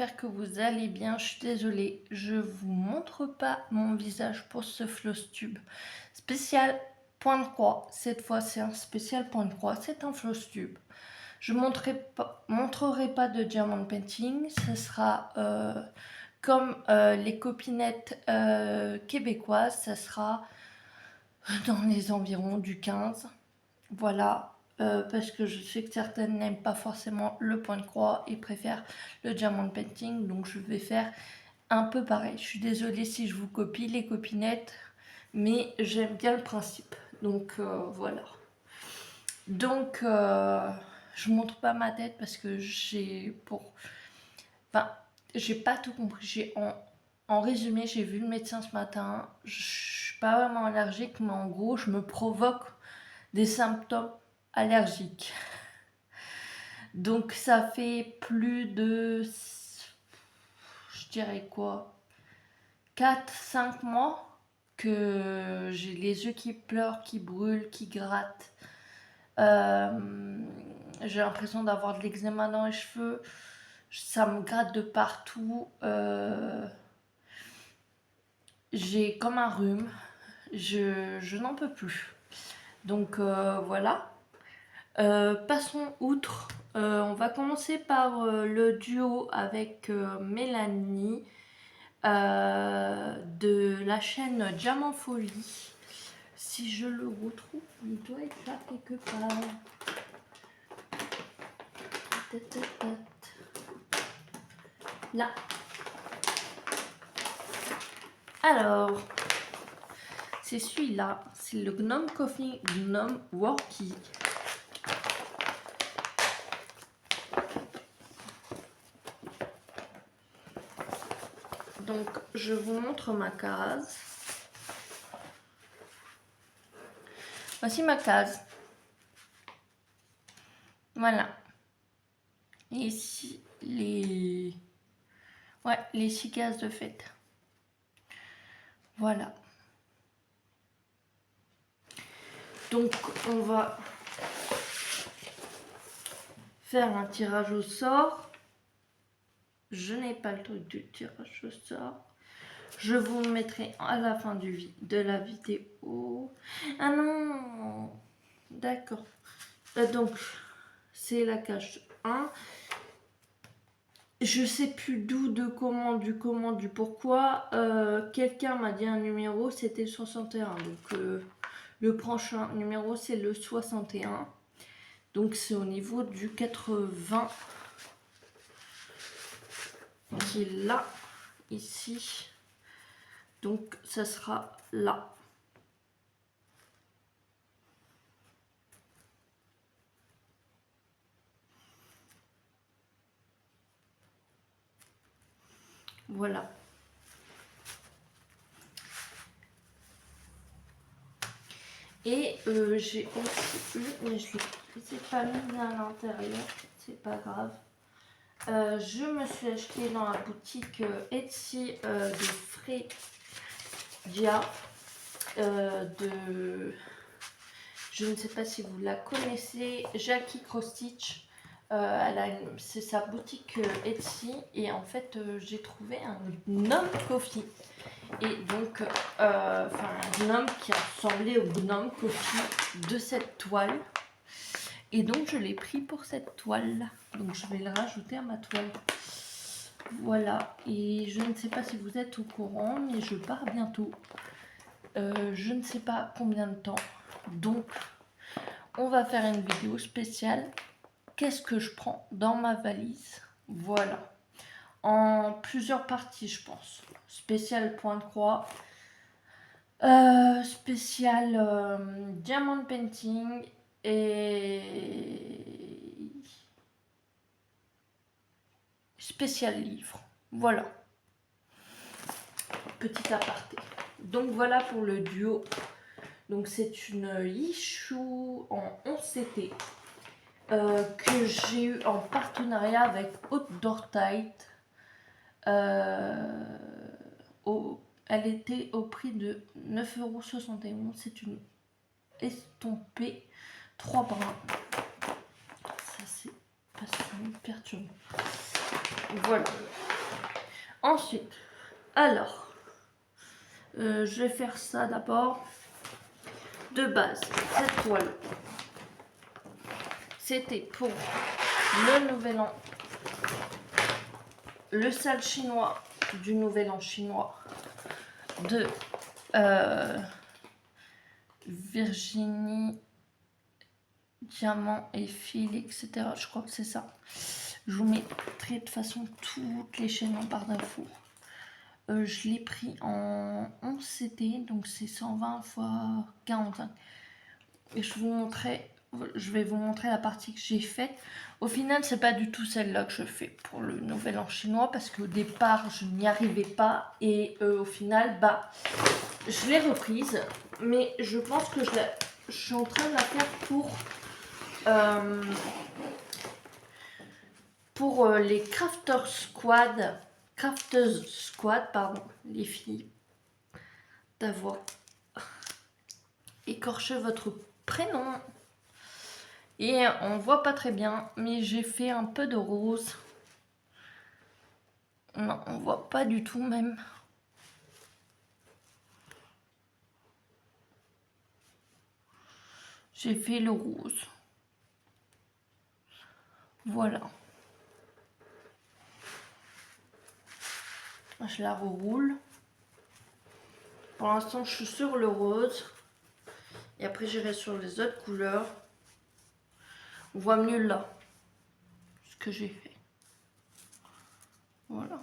j'espère que vous allez bien. Je suis désolée, je vous montre pas mon visage pour ce floss tube spécial point de croix. Cette fois c'est un spécial point de croix, c'est un floss tube. Je montrerai pas de diamond painting, ce sera comme les copinettes québécoises, ça sera dans les environs du 15. Voilà. Parce que je sais que certaines n'aiment pas forcément le point de croix et préfèrent le diamond painting, donc je vais faire un peu pareil. Je suis désolée si je vous copie les copinettes, mais j'aime bien le principe, donc voilà. Donc je montre pas ma tête parce que j'ai pas tout compris. En résumé, j'ai vu le médecin ce matin, je suis pas vraiment allergique, mais en gros je me provoque des symptômes allergiques. Donc ça fait plus de, je dirais quoi, 4-5 mois que j'ai les yeux qui pleurent, qui brûlent, qui grattent. J'ai l'impression d'avoir de l'eczéma dans les cheveux. Ça me gratte de partout. J'ai comme un rhume. Je n'en peux plus. Donc voilà. Passons outre. On va commencer par le duo avec Mélanie de la chaîne Diamant Folie. Si je le retrouve, il doit être là quelque part. Là. Alors, c'est celui-là. C'est le Gnome Coffee Gnome Worky. Donc, je vous montre ma case. Voici ma case. Voilà. Et ici, les 6 cases de fête. Voilà. Donc, on va faire un tirage au sort. Je n'ai pas le truc du tirage au sort. Je vous le mettrai à la fin de la vidéo. Ah non! D'accord. Donc, c'est la cage 1. Je sais plus d'où, de comment, du pourquoi. Quelqu'un m'a dit un numéro, c'était 61. Donc, le prochain numéro, c'est le 61. Donc, c'est au niveau du 80 qui est là, ici. Donc, ça sera là. Voilà. Et j'ai aussi eu, mais je ne l'ai pas mis à l'intérieur, c'est pas grave. Je me suis acheté dans la boutique Etsy de Fredia je ne sais pas si vous la connaissez, Jackie Cross Stitch. C'est sa boutique Etsy et en fait j'ai trouvé un gnome coffee et donc un gnome qui ressemblait au gnome coffee de cette toile et donc je l'ai pris pour cette toile, donc je vais le rajouter à ma toile. Voilà, et je ne sais pas si vous êtes au courant mais je pars bientôt, je ne sais pas combien de temps, donc on va faire une vidéo spéciale. Qu'est-ce que je prends dans ma valise? Voilà. En plusieurs parties, je pense. Spécial point de croix. Spécial diamond painting. Et spécial livre. Voilà. Petit aparté. Donc voilà pour le duo. Donc c'est une Yichou en 11 CT. Que j'ai eu en partenariat avec Outdoor Tight. Elle était au prix de 9,71 €. C'est une estompée 3 brins. Ça c'est pas si perturbant. Voilà. Ensuite, alors, je vais faire ça d'abord. De base, cette toile, c'était pour le nouvel an, le sale chinois du nouvel an chinois de Virginie, Diamant et Fil, etc. Je crois que c'est ça. Je vous mettrai de toute façon toutes les chaînes en barre d'infos. Je l'ai pris en 11 CT, donc c'est 120 x 45. Et je vais vous montrer la partie que j'ai faite. Au final, c'est pas du tout celle-là que je fais pour le nouvel an chinois, parce qu'au départ, je n'y arrivais pas. Et au final, bah, je l'ai reprise. Mais je pense que je suis en train de la faire pour les Crafters Squad, pardon, les filles, d'avoir écorché votre prénom. Et on voit pas très bien, mais j'ai fait un peu de rose. Non, on voit pas du tout même. J'ai fait le rose. Voilà. Je la reroule. Pour l'instant, je suis sur le rose. Et après, j'irai sur les autres couleurs. On voit mieux là ce que j'ai fait. Voilà.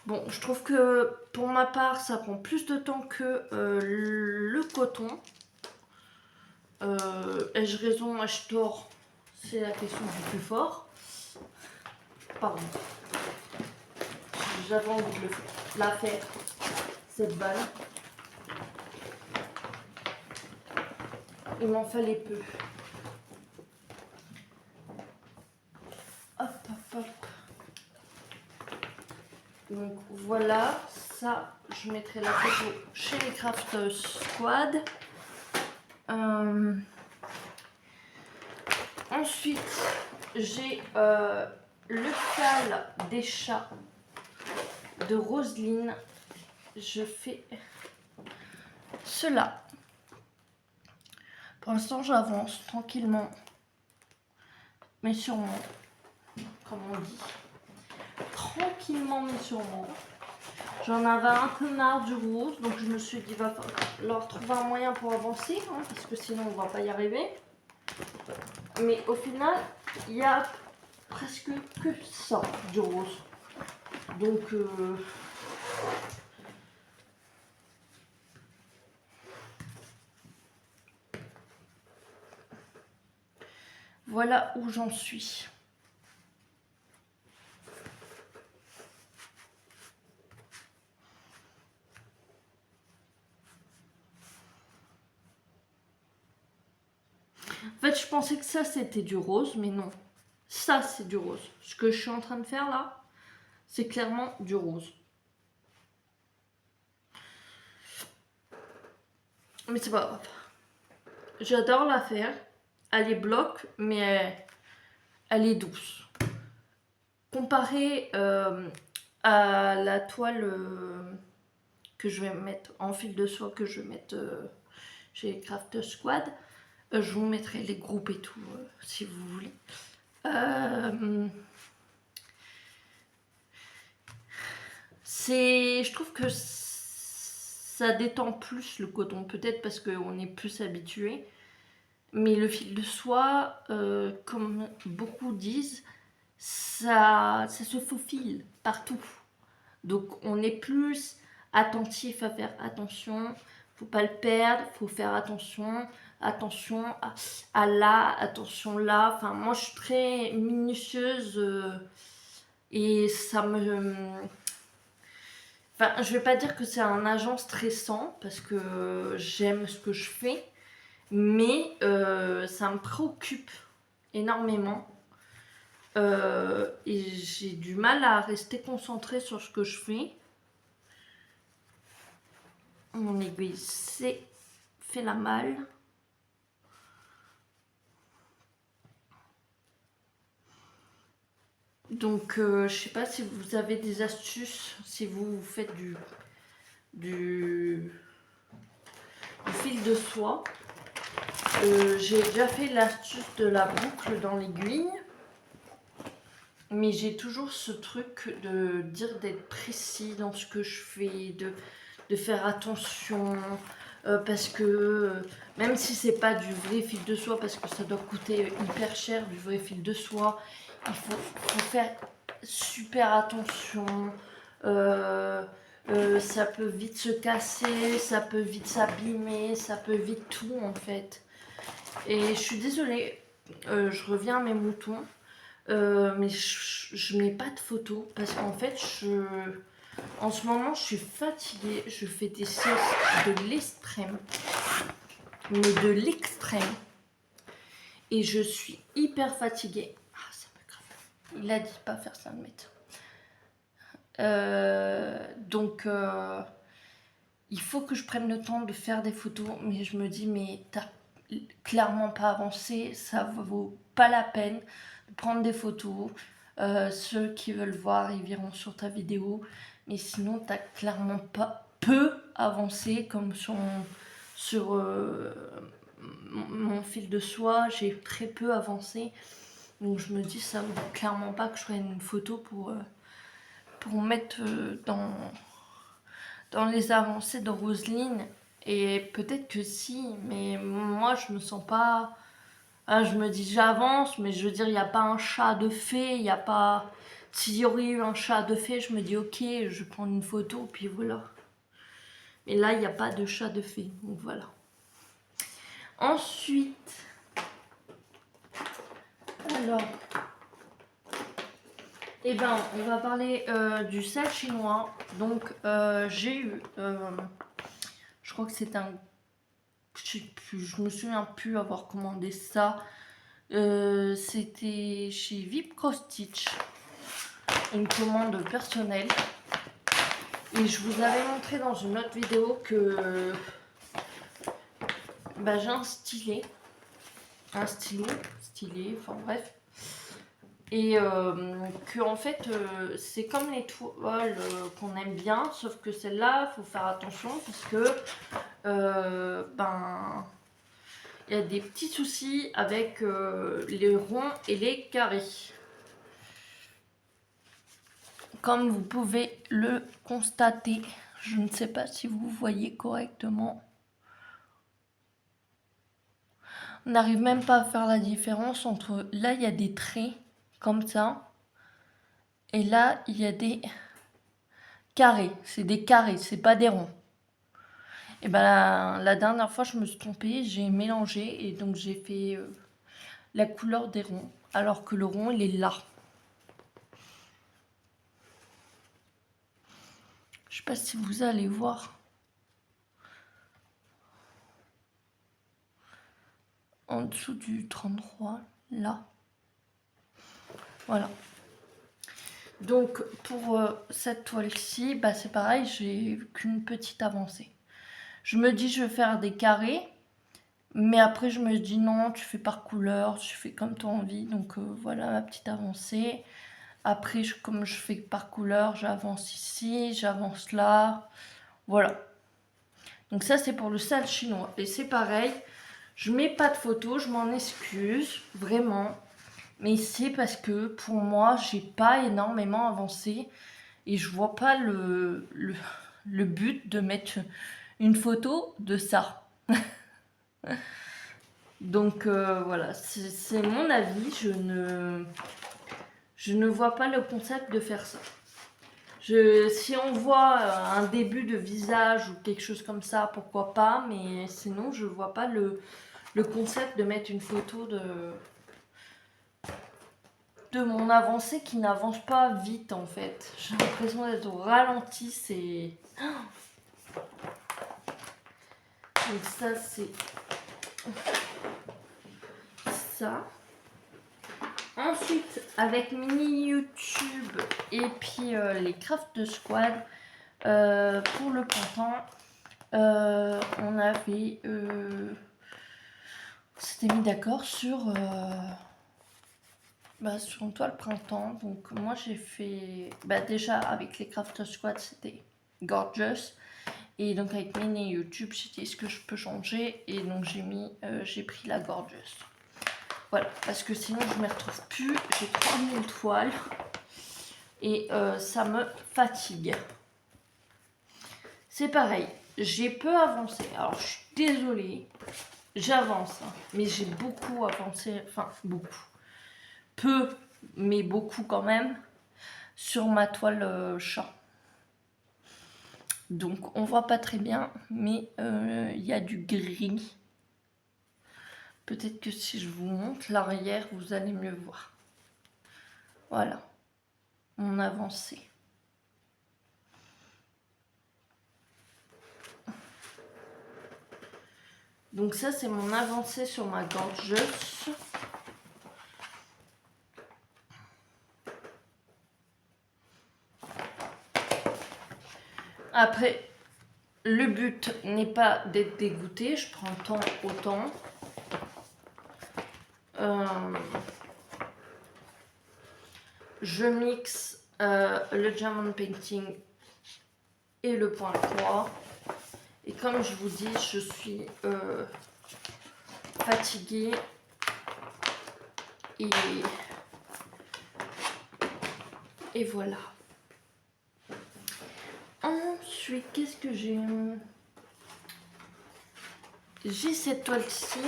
Bon, je trouve que pour ma part, ça prend plus de temps que le coton. Ai-je raison, ai-je tort? C'est la question du plus fort. Pardon. J'avais envie de la faire, cette balle. Il m'en fallait peu. Hop, hop, hop. Donc voilà, ça, je mettrai la photo chez les Craft Squad. Ensuite, j'ai le cal des chats de Roseline. Je fais cela. Pour l'instant, j'avance tranquillement, mais sûrement, comme on dit. Tranquillement, mais sûrement. J'en avais un peu marre du rose, donc je me suis dit, va falloir trouver un moyen pour avancer, hein, parce que sinon, on va pas y arriver. Mais au final, il y a presque que ça du rose. Donc, voilà où j'en suis. En fait, je pensais que ça, c'était du rose, mais non. Ça, c'est du rose. Ce que je suis en train de faire là, c'est clairement du rose. Mais c'est pas grave. J'adore la faire. Elle est bloc, mais elle est douce. Comparée à la toile que je vais mettre en fil de soie, que je vais mettre chez Craft Squad, je vous mettrai les groupes et tout, si vous voulez. Je trouve que ça détend plus le coton, peut-être parce qu'on est plus habitué. Mais le fil de soie, comme beaucoup disent, ça se faufile partout. Donc on est plus attentif à faire attention. Faut pas le perdre, faut faire attention. Attention à là, attention là. Enfin, moi je suis très minutieuse et ça me... Enfin, je vais pas dire que c'est un agent stressant parce que j'aime ce que je fais, mais ça me préoccupe énormément et j'ai du mal à rester concentrée sur ce que je fais. Mon aiguille s'est fait la malle. Donc je sais pas si vous avez des astuces, si vous faites du fil de soie. J'ai déjà fait l'astuce de la boucle dans l'aiguille. Mais j'ai toujours ce truc de dire d'être précis dans ce que je fais, de faire attention, parce que même si c'est pas du vrai fil de soie, parce que ça doit coûter hyper cher du vrai fil de soie, faut faire super attention. Ça peut vite se casser, ça peut vite s'abîmer, ça peut vite tout en fait. Et je suis désolée, je reviens à mes moutons. Mais je mets pas de photos parce qu'en fait, en ce moment, je suis fatiguée. Je fais des siestes de l'extrême, mais de l'extrême. Et je suis hyper fatiguée. Ah, ça me grave. Il a dit pas faire ça, le médecin. Donc, il faut que je prenne le temps de faire des photos. Mais je me dis, mais t'as clairement pas avancé. Ça vaut pas la peine de prendre des photos. Ceux qui veulent voir, ils verront sur ta vidéo. Mais sinon, t'as clairement pas peu avancé comme sur mon fil de soie. J'ai très peu avancé. Donc je me dis, ça ne vaut clairement pas que je prenne une photo pour mettre dans les avancées de Roselyne. Et peut-être que si, mais moi je me sens pas. Ah, je me dis j'avance, mais je veux dire, il n'y a pas un chat de fée, il n'y a pas. S'il y aurait eu un chat de fée, je me dis ok, je prends une photo, puis voilà. Mais là, il n'y a pas de chat de fée, donc voilà. Ensuite, alors, eh ben, on va parler du sel chinois. Donc, j'ai eu, je crois que c'est un, je sais plus, je me souviens plus avoir commandé ça. C'était chez Vip Cross Stitch, une commande personnelle. Et je vous avais montré dans une autre vidéo que j'ai un stylet, enfin bref. Et que en fait c'est comme les toiles qu'on aime bien, sauf que celle-là, il faut faire attention parce que il y a des petits soucis avec les ronds et les carrés. Comme vous pouvez le constater, je ne sais pas si vous voyez correctement. On n'arrive même pas à faire la différence entre... Là, il y a des traits comme ça. Et là, il y a des carrés. C'est des carrés, c'est pas des ronds. Et ben la dernière fois, je me suis trompée. J'ai mélangé et donc j'ai fait la couleur des ronds. Alors que le rond, il est là. Je sais pas si vous allez voir. En dessous du 33, là. Voilà. Donc pour cette toile-ci, c'est pareil, j'ai qu'une petite avancée. Je me dis je vais faire des carrés, mais après je me dis non, tu fais par couleur, tu fais comme tu as envie. Donc voilà ma petite avancée. Après, comme je fais par couleur, j'avance ici, j'avance là. Voilà. Donc ça c'est pour le sale chinois. Et c'est pareil, je mets pas de photos, je m'en excuse, vraiment. Mais c'est parce que pour moi, j'ai pas énormément avancé et je vois pas le but de mettre une photo de ça. Donc voilà, c'est mon avis. Je ne vois pas le concept de faire ça. Si on voit un début de visage ou quelque chose comme ça, pourquoi pas, mais sinon je vois pas le concept de mettre une photo de mon avancée qui n'avance pas vite en fait. J'ai l'impression d'être au ralenti, c'est... Donc ça c'est ça. Ensuite avec Mini YouTube et puis les Craft Squad, pour le printemps, on avait... on s'était mis d'accord sur... Sur une toile printemps. Donc moi j'ai fait... déjà avec les Craft Squad c'était Gorgeous. Et donc avec Mini YouTube j'ai dit est-ce que je peux changer. Et donc j'ai pris la Gorgeous. Voilà, parce que sinon je ne me retrouve plus. J'ai 3000 toiles. Et ça me fatigue. C'est pareil, j'ai peu avancé. Alors je suis désolée, j'avance, hein, mais j'ai beaucoup avancé, enfin beaucoup. Peu, mais beaucoup quand même, sur ma toile chat. Donc on voit pas très bien, mais il y a du gris. Peut-être que si je vous montre l'arrière, vous allez mieux voir. Voilà, mon avancée. Donc ça, c'est mon avancée sur ma Gorgeous. Après, le but n'est pas d'être dégoûté, je prends temps au temps. Je mixe le diamond painting et le point croix. Et comme je vous dis, je suis fatiguée. Et voilà. Ensuite, qu'est-ce que j'ai? J'ai cette toile-ci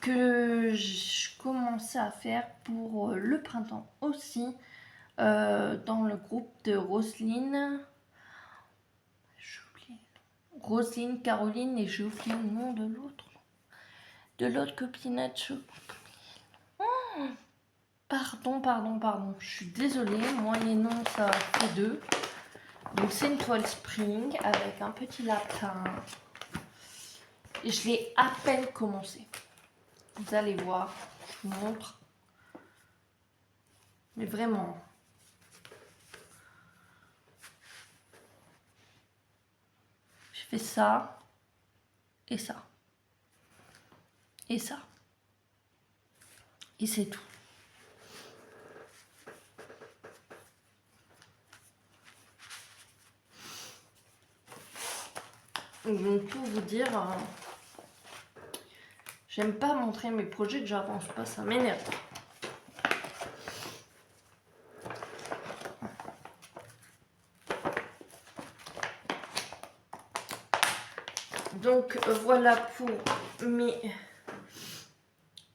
que je commençais à faire pour le printemps aussi. Dans le groupe de Roselyne. Roselyne, Caroline, et j'ai oublié le nom de l'autre. De l'autre copinette. Pardon. Je suis désolée. Moyennant, ça fait 2. Donc c'est une toile spring avec un petit lapin. Et je l'ai à peine commencé. Vous allez voir. Je vous montre. Mais vraiment. Je fais ça. Et ça. Et ça. Et c'est tout. Donc pour vous dire, j'aime pas montrer mes projets que j'avance pas, ça m'énerve. Donc voilà pour mes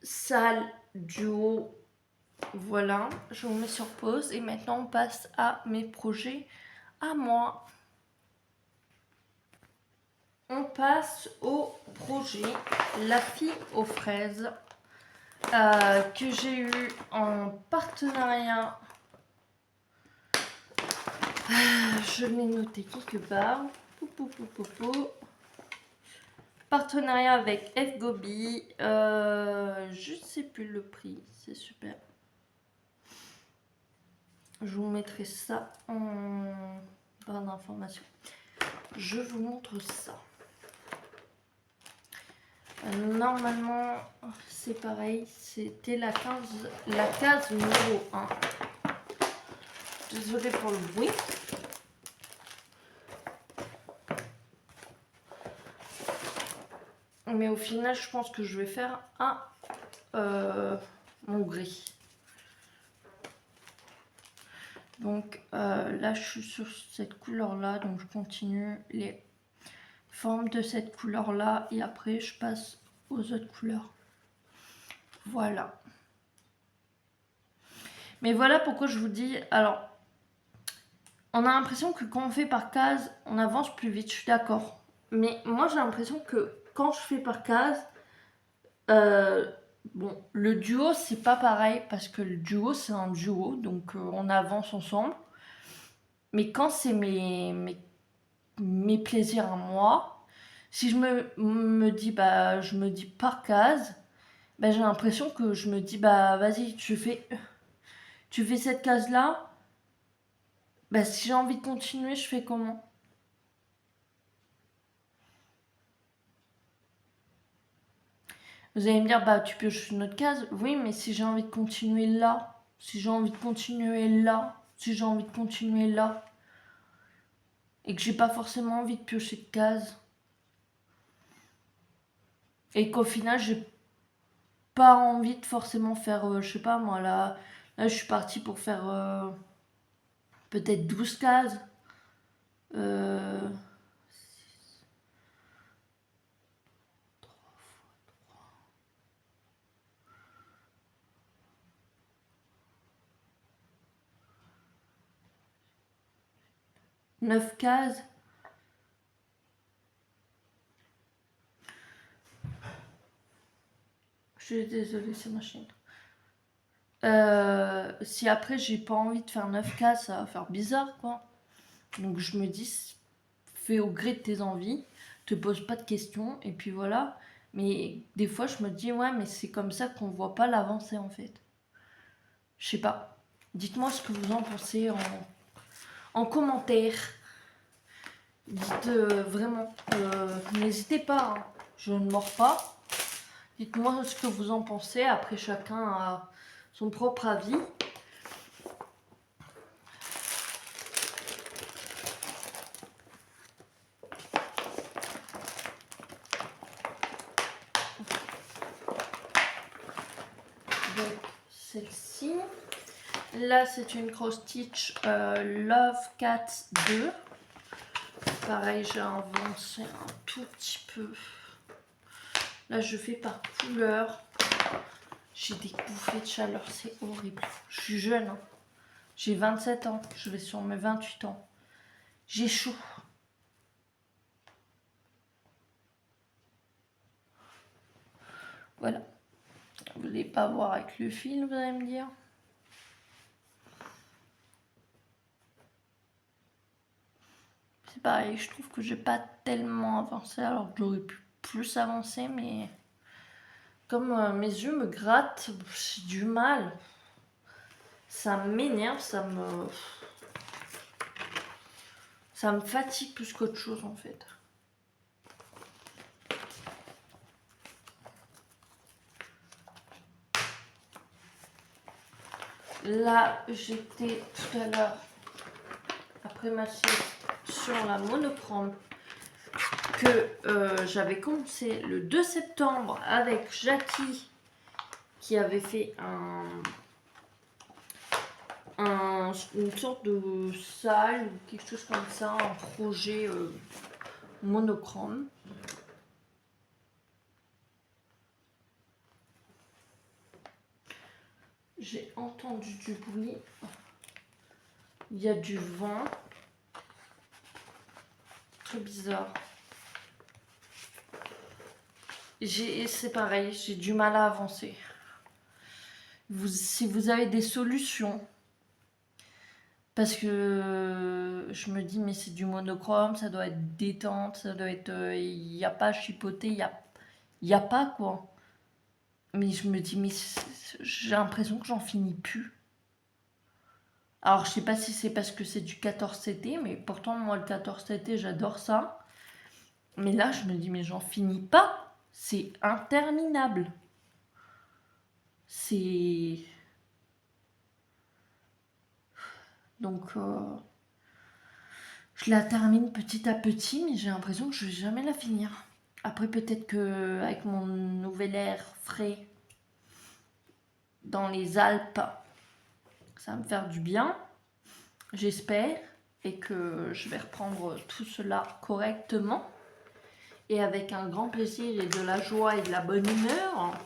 salles duo. Voilà, je vous mets sur pause et maintenant on passe à mes projets à moi. On passe au projet La fille aux fraises que j'ai eu en partenariat. Je l'ai noté quelque part. Partenariat avec Fgobi. Je ne sais plus le prix, c'est super. Je vous mettrai ça en barre d'information. Je vous montre ça. Normalement, c'est pareil. C'était la case numéro 1. Désolée pour le bruit. Mais au final, je pense que je vais faire mon gris. Donc là, je suis sur cette couleur-là. Donc je continue les formes de cette couleur-là. Et après, je passe aux autres couleurs. Voilà. Mais voilà pourquoi je vous dis... Alors, on a l'impression que quand on fait par case, on avance plus vite. Je suis d'accord. Mais moi, j'ai l'impression que quand je fais par case... bon, le duo, c'est pas pareil parce que le duo, c'est un duo, donc on avance ensemble. Mais quand c'est mes plaisirs à moi, si je me dis, je me dis par case, j'ai l'impression que je me dis, vas-y, tu fais cette case-là. Si j'ai envie de continuer, je fais comment? Vous allez me dire, bah tu pioches une autre case. Oui, mais si j'ai envie de continuer là, si j'ai envie de continuer là, si j'ai envie de continuer là, et que j'ai pas forcément envie de piocher de cases, et qu'au final j'ai pas envie de forcément faire, je sais pas moi, là je suis partie pour faire peut-être 12 cases. Euh, 9 cases. Je suis désolée, c'est ma chaîne. Si après j'ai pas envie de faire 9 cases, ça va faire bizarre quoi. Donc je me dis, fais au gré de tes envies, te pose pas de questions, et puis voilà. Mais des fois je me dis, ouais, mais c'est comme ça qu'on voit pas l'avancée en fait. Je sais pas. Dites-moi ce que vous en pensez en commentaire. Dites vraiment, n'hésitez pas, hein. Je ne mords pas. Dites-moi ce que vous en pensez. Après, chacun a son propre avis. Donc, celle-ci. Là, c'est une cross stitch Love Cat 2. Pareil, j'ai avancé un tout petit peu. Là, je fais par couleur. J'ai des bouffées de chaleur, c'est horrible. Je suis jeune, hein. J'ai 27 ans, je vais sur mes 28 ans. J'ai chaud. Voilà. Vous voulez pas voir avec le fil, vous allez me dire. C'est pareil, je trouve que j'ai pas tellement avancé alors que j'aurais pu plus avancer, mais comme mes yeux me grattent, j'ai du mal. Ça m'énerve, ça me fatigue plus qu'autre chose en fait. Là, j'étais tout à l'heure, après ma sieste, sur la monochrome que j'avais commencé le 2 septembre avec Jackie qui avait fait une sorte de salle ou quelque chose comme ça, un projet monochrome. J'ai entendu du bruit. Il y a du vent. Très bizarre. C'est pareil, j'ai du mal à avancer. Si vous avez des solutions, parce que je me dis, mais c'est du monochrome, ça doit être détente, ça doit être. Il n'y a pas à chipoter, il y a pas quoi. Mais je me dis, mais j'ai l'impression que j'en finis plus. Alors, je sais pas si c'est parce que c'est du 14CT, mais pourtant, moi, le 14CT, j'adore ça. Mais là, je me dis, mais j'en finis pas. C'est interminable. C'est. Donc, je la termine petit à petit, mais j'ai l'impression que je vais jamais la finir. Après, peut-être que avec mon nouvel air frais dans les Alpes, ça va me faire du bien. J'espère. Et que je vais reprendre tout cela correctement. Et avec un grand plaisir et de la joie et de la bonne humeur.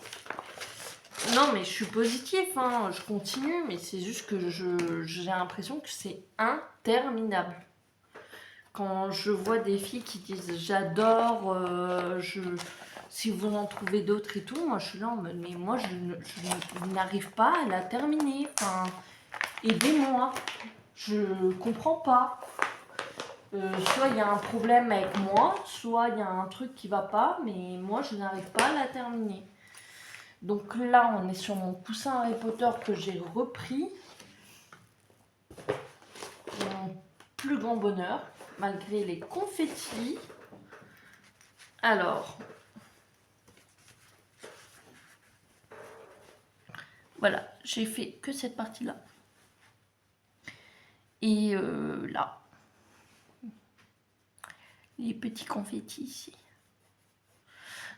Non, mais je suis positive, hein, je continue, mais c'est juste que j'ai l'impression que c'est interminable. Quand je vois des filles qui disent j'adore, si vous en trouvez d'autres et tout, moi je suis là en mode mais moi je n'arrive pas à la terminer. Enfin, aidez-moi, je comprends pas. Soit il y a un problème avec moi, soit il y a un truc qui va pas, mais moi je n'arrive pas à la terminer. Donc là, on est sur mon coussin Harry Potter que j'ai repris. Mon plus grand bonheur, malgré les confettis. Alors, Voilà, j'ai fait que cette partie-là. Et là, les petits confettis ici.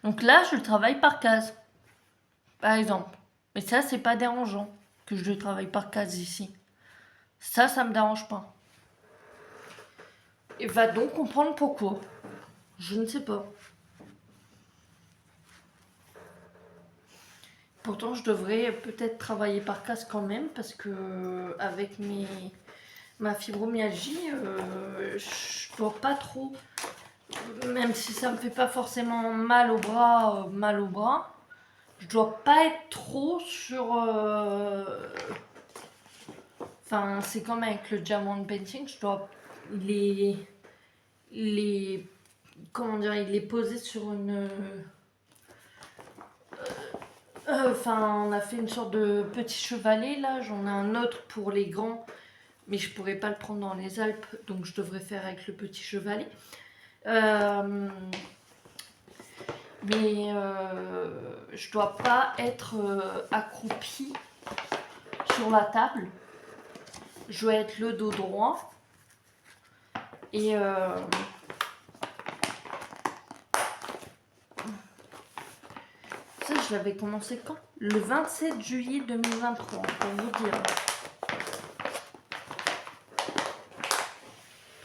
Donc là, je travaille par case, par exemple. Mais ça, c'est pas dérangeant que je travaille par case ici. Ça me dérange pas. Et va donc comprendre pourquoi. Je ne sais pas. Pourtant, je devrais peut-être travailler par case quand même parce que avec ma fibromyalgie, je dois pas trop, même si ça me fait pas forcément mal au bras, je dois pas être trop sur. Enfin, c'est comme avec le diamond painting, je dois les comment dire, il est posé sur une. Enfin, on a fait une sorte de petit chevalet là. J'en ai un autre pour les grands, mais je pourrais pas le prendre dans les Alpes, donc je devrais faire avec le petit chevalet. Mais je dois pas être accroupie sur la table. Je dois être le dos droit. Et ça, je l'avais commencé quand? Le 27 juillet 2023, pour vous dire.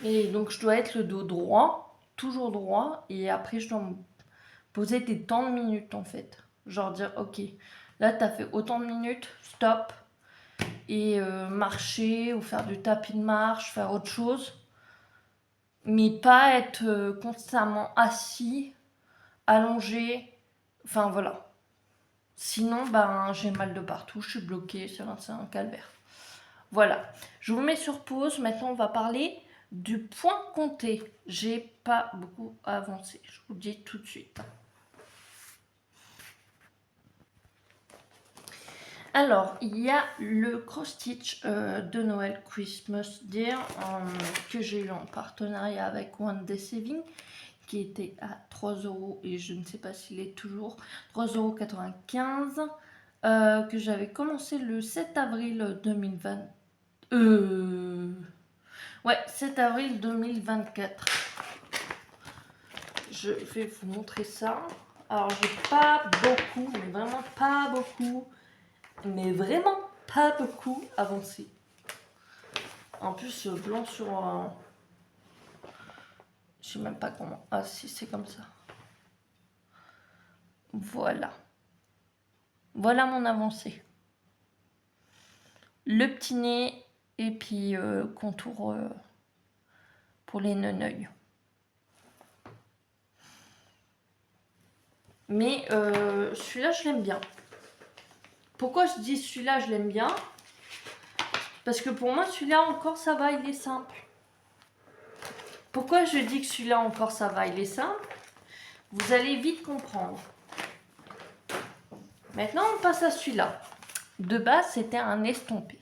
Et donc, je dois être le dos droit, toujours droit. Et après, je dois me poser des temps de minutes, en fait. Genre dire, ok, là, tu as fait autant de minutes, stop. Et marcher ou faire du tapis de marche, faire autre chose. Mais pas être constamment assis, allongé. Enfin, voilà. Sinon, ben, j'ai mal de partout, je suis bloquée, c'est un calvaire. Voilà, je vous mets sur pause. Maintenant, on va parler du point compté. J'ai pas beaucoup avancé, je vous le dis tout de suite. Alors, il y a le cross-stitch de Noël Christmas Dear que j'ai eu en partenariat avec One Day Saving, qui était à 3 € et je ne sais pas s'il est toujours 3,95 €, que j'avais commencé le 7 avril 2020. Ouais, 7 avril 2024. Je vais vous montrer ça. Alors, j'ai pas beaucoup, mais vraiment pas beaucoup, mais vraiment pas beaucoup avancé. En plus, blanc sur un. Je sais même pas comment. Ah, si, c'est comme ça. Voilà. Voilà mon avancée. Le petit nez et puis contour pour les neneuils. Mais celui-là, je l'aime bien. Pourquoi je dis celui-là, je l'aime bien? Parce que pour moi, celui-là encore, ça va, il est simple. Pourquoi je dis que celui-là encore, ça va, il est simple? Vous allez vite comprendre. Maintenant, on passe à celui-là. De base, c'était un estompé.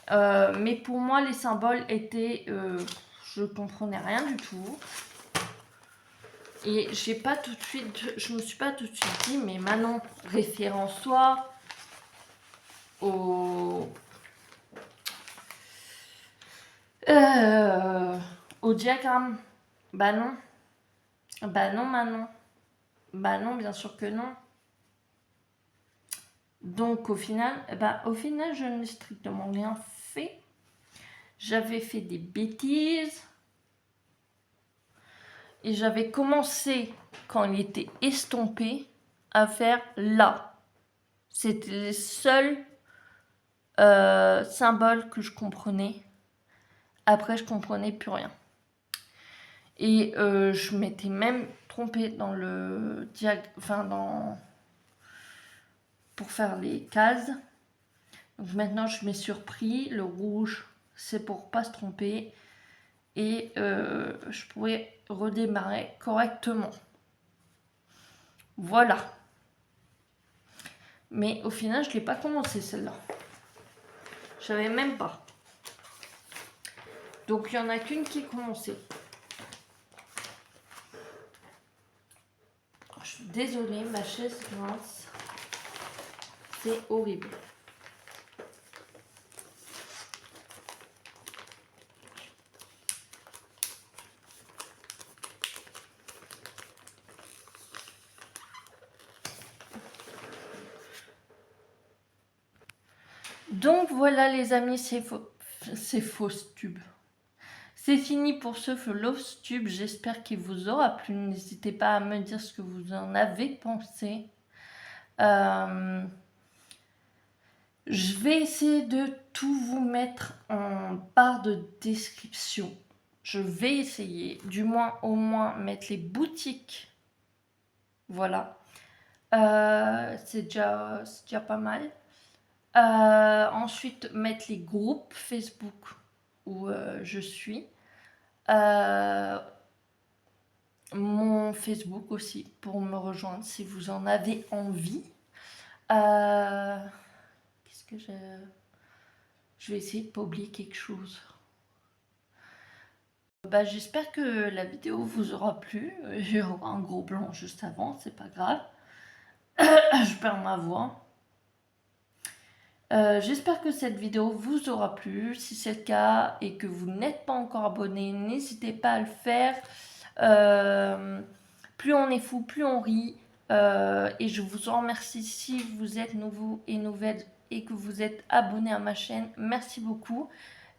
Mais pour moi, les symboles étaient... je comprenais rien du tout. Et j'ai pas tout de suite... Je me suis pas tout de suite dit, mais Manon, référence-toi au diagramme. Bah non. Bah non, Manon. Bah non, bien sûr que non. Donc au final, je n'ai strictement rien fait. J'avais fait des bêtises. Et j'avais commencé, quand il était estompé, à faire là. C'était les seuls symboles que je comprenais. Après, je comprenais plus rien. Et je m'étais même trompée dans le pour faire les cases. Donc maintenant, je m'ai surpris. Le rouge, c'est pour pas se tromper. Et je pourrais redémarrer correctement. Voilà. Mais au final, je ne l'ai pas commencé celle-là. Je savais même pas. Donc il n'y en a qu'une qui est commencée. Je suis désolée, ma chaise grince. C'est horrible. Donc voilà les amis, ces fausses tubes. C'est fini pour ce Floss Tube, j'espère qu'il vous aura plu. N'hésitez pas à me dire ce que vous en avez pensé. Je vais essayer de tout vous mettre en barre de description. Je vais essayer, du moins au moins mettre les boutiques. Voilà. C'est déjà pas mal. Ensuite, mettre les groupes Facebook où je suis. Mon Facebook aussi pour me rejoindre si vous en avez envie. Qu'est-ce que je vais essayer de pas oublier quelque chose. J'espère que la vidéo vous aura plu. J'ai un gros blanc juste avant, c'est pas grave. Je perds ma voix. J'espère que cette vidéo vous aura plu. Si c'est le cas et que vous n'êtes pas encore abonné, n'hésitez pas à le faire. Plus on est fou, plus on rit. Et je vous en remercie si vous êtes nouveau et nouvelle et que vous êtes abonné à ma chaîne. Merci beaucoup.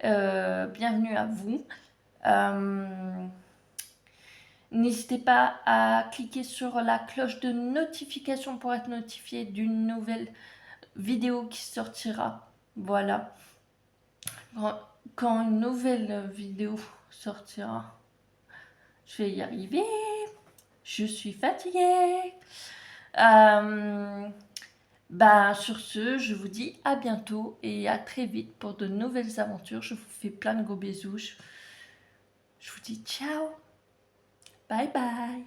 Bienvenue à vous. N'hésitez pas à cliquer sur la cloche de notification pour être notifié d'une nouvelle vidéo qui sortira. Voilà. Quand une nouvelle vidéo sortira, je vais y arriver. Je suis fatiguée. Sur ce, je vous dis à bientôt et à très vite pour de nouvelles aventures. Je vous fais plein de gros bisous. Je vous dis ciao. Bye bye.